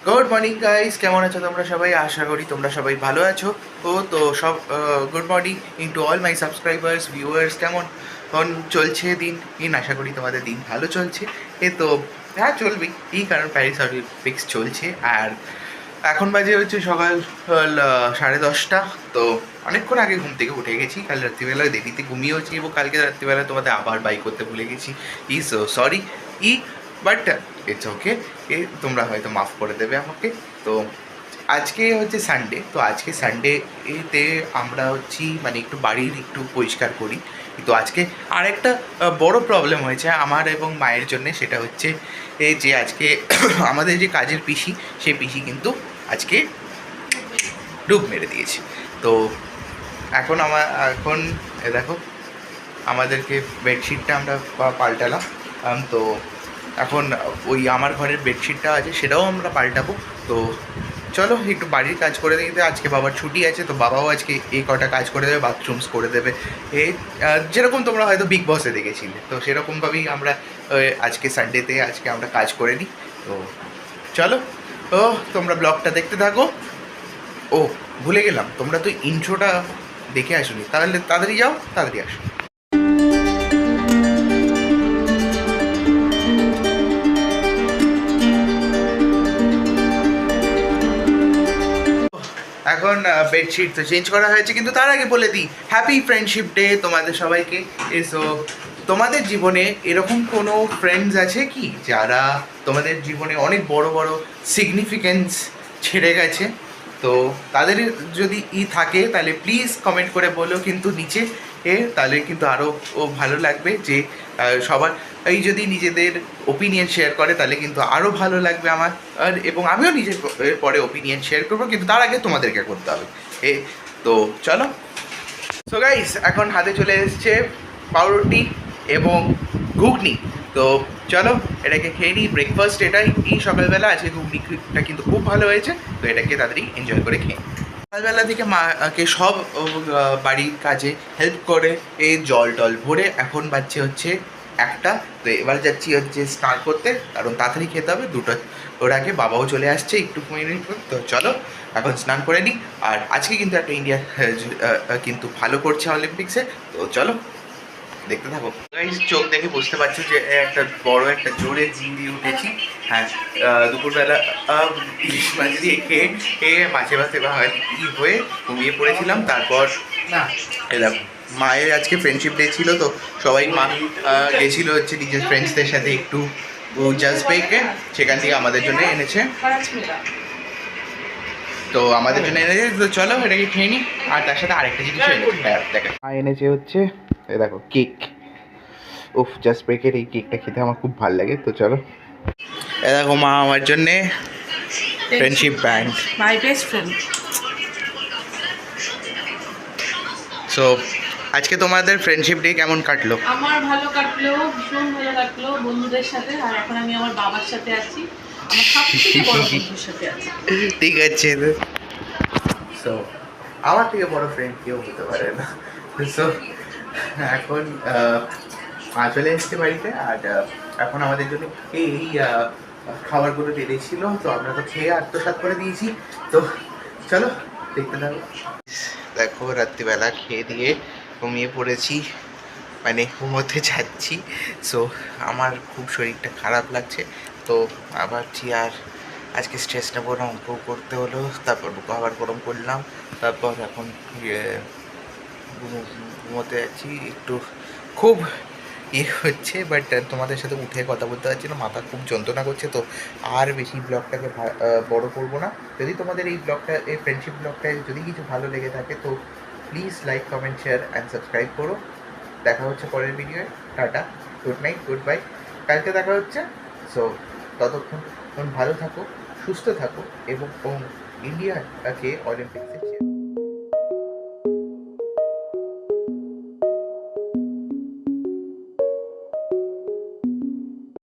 Good morning guys, কেমন আছো তোমরা সবাই? আশা করি তোমরা সবাই ভালো আছো। তো সব good morning into all my subscribers viewers. কেমন চলছে দিন? আশা করি তোমাদের দিন ভালো চলছে। তো হ্যাঁ, চলবেই, এই কারণ প্যারিস অলিম্পিক্স চলছে। আর এখন বাজে হচ্ছে সকাল 10:30। তো অনেকক্ষণ আগে ঘুম থেকে উঠে গেছি। কাল রাত্রিবেলায় দেরিতে ঘুমিয়েওছি এবং কালকে রাত্রিবেলা তোমাদের আবার বাই করতে ভুলে গেছি। So sorry. But it's okay. তোমরা হয়তো মাফ করে দেবে আমাকে। তো আজকে হচ্ছে সানডে। তো আজকে সানডে এতে আমরা হচ্ছি মানে একটু বাড়ির একটু পরিষ্কার করি। তো আজকে আরেকটা বড় প্রবলেম হয়েছে আমার এবং মায়ের জন্যে। সেটা হচ্ছে এই যে আজকে আমাদের যে কাজের পিসি, সেই পিসি কিন্তু আজকে ডুব মেরে দিয়েছে। তো এখন দেখো, আমাদেরকে বেডশিটটা আমরা পাল্টালাম। তো এখন ওই আমার ঘরের বেডশিটটা আছে, সেটাও আমরা পাল্টাবো। তো চলো একটু বাড়ির কাজ করে দিতে। আজকে বাবার ছুটি আছে, তো বাবাও আজকে এই কটা কাজ করে দেবে, বাথরুমস করে দেবে। এই যেরকম তোমরা হয়তো বিগ বসে দেখেছিলে, তো সেরকমভাবেই আমরা আজকে সানডেতে আজকে আমরা কাজ করে নিই। তো চলো, তোমরা ব্লগটা দেখতে থাকো। ও, ভুলে গেলাম, তোমরা তো ইন্ট্রোটা দেখে আসোনি, তাহলে তাড়াতাড়ি যাও, তাড়াতাড়ি আসো। এখন বেডশিট তো চেঞ্জ করা হয়েছে, কিন্তু তার আগে বলে দিই হ্যাপি ফ্রেন্ডশিপ ডে তোমাদের সবাইকে। এসো, তোমাদের জীবনে এরকম কোনো ফ্রেন্ডস আছে কি যারা তোমাদের জীবনে অনেক বড় বড় সিগনিফিকেন্স ছেড়ে গেছে? তো তাদের যদি থাকে তাহলে প্লিজ কমেন্ট করে বলো কিন্তু নিচে। তাহলে কিন্তু আরও ভালো লাগবে যে সবার এই যদি নিজেদের ওপিনিয়ন শেয়ার করে তাহলে কিন্তু আরও ভালো লাগবে আমার। এবং আমিও নিজের পরে ওপিনিয়ন শেয়ার করবো, কিন্তু তার আগে তোমাদেরকে করতে হবে। তো চলো। সো গাইস, এখন হাতে চলে এসছে পাউরুটি এবং ঘুগনি। তো চলো এটাকে খেয়ে নিই। ব্রেকফাস্ট এটাই এই সকালবেলা আছে। ঘুগনিটা কিন্তু খুব ভালো হয়েছে, তো এটাকে তাড়াতাড়ি এনজয় করে খেয়ে। সকালবেলা থেকে মাকে সব বাড়ির কাজে হেল্প করে জল টল ভরে এখন বাজছে হচ্ছে 1টা। তো এবার যাচ্ছি হচ্ছে স্নান করতে, কারণ তাড়াতাড়ি খেতে হবে। 2টা ওর আগে বাবাও চলে আসছে একটু মিনিট পর। তো চলো এখন স্নান করে নিই। আর আজকে কিন্তু একটা ইন্ডিয়া কিন্তু ভালো করছে অলিম্পিক্সে। তো চলো দেখতে থাকো। চোখ দেখে বুঝতে পারছো যে একটা বড় একটা জোরে জিম দিয়ে উঠেছি। হ্যাঁ, দুপুরবেলা ইলিশ মাছ দিয়ে খেয়ে মাছে ভাতে হয়ে ঘুমিয়ে পড়েছিলাম। তারপর দেখো, মায়ের আজকে ফ্রেন্ডশিপ ডে ছিল, তো সবাই মা গেছিলো হচ্ছে নিজের ফ্রেন্ডসদের সাথে একটু জাস্ট বেকে। সেখান থেকে আমাদের জন্য এনেছে, তো আমাদের জন্য এনেছে। তো চলো এটাকে খেয়ে নিই। আর তার সাথে আরেকটা জিনিস দেখা এনেছে হচ্ছে দেখো কেক। উফ, জাস্ট ব্রেকের এই কেকটা খেতে আমার খুব ভালো লাগে। তো চলো, দেখো মা আমার জন্যে friendship band, my best friend. So আজকে তোমাদের ফ্রেন্ডশিপ ডে কেমন কাটলো? আমার ভালো কাটলো, ভীষণ ভালো কাটলো বন্ধুদের সাথে। আর এখন আমি আমার বাবার সাথে আছি, আমার সবথেকে বড় বন্ধুর সাথে আছি। ঠিক আছে। সো আমার থেকে বড় ফ্রেন্ড কেউ হতে পারে না। সো এখন মা চলে এসছে বাড়িতে। আর এখন আমাদের জন্য এই খাবারগুলো রেডি ছিল, তো আমরা তো খেয়ে আত্মসাৎ করে দিয়েছি। তো চলো দেখতে থাকো। দেখো, রাত্রিবেলা খেয়ে দিয়ে ঘুমিয়ে পড়েছি, মানে ঘুমোতে যাচ্ছি। সো আমার খুব শরীরটা খারাপ লাগছে। তো ভাবছি আর আজকে স্ট্রেস নেবো না, অঙ্ক করতে হলো। তারপর আবার গরম করলাম। তারপর এখন ঘুমোতে যাচ্ছি। একটু খুব হচ্ছে, বাট তোমাদের সাথে উঠে কথা বলতে পারছি না, মাথা খুব যন্ত্রণা করছে। তো আর বেশি ব্লগটাকে বড় করবো না। যদি তোমাদের এই ব্লগটা, এই ফ্রেন্ডশিপ ব্লগটায় যদি কিছু ভালো লেগে থাকে তো please like, comment, share and subscribe করো। দেখা হচ্ছে পরের ভিডিওয়ে। Tata, good night, good bye. কালকে দেখা হচ্ছে। সো ততক্ষণ ভালো থাকো, সুস্থ থাকো এবং ইন্ডিয়াকে অলিম্পিক্সে